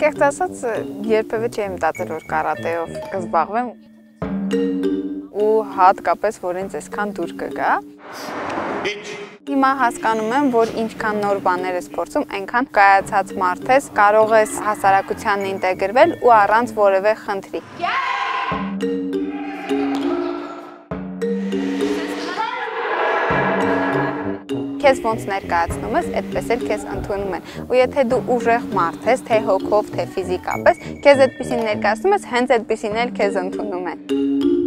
Անկեղծ ասած, երբևէ չէի մտածել, որ կարատեով կզբաղվեմ ու հատկապես, որ ինձ այսքան դուր կգա։ Հիմա հասկանում եմ, որ ինչքան նոր բաներ ես փորձում, այնքան կայացած մարդ ես, կարող ես հասարակությանն ինտեգրվել ու առանց որևէ խնդրի։ Քեզ ոնց ներկայացնում ես, այդպես էլ քեզ ընդունում են։ Ու եթե դու ուժեղ մարդ ես, թե հոգով, թե ֆիզիկապես, քեզ այդպեսին ներկայացնում ես, հենց այդպեսին էլ քեզ ընդունում են։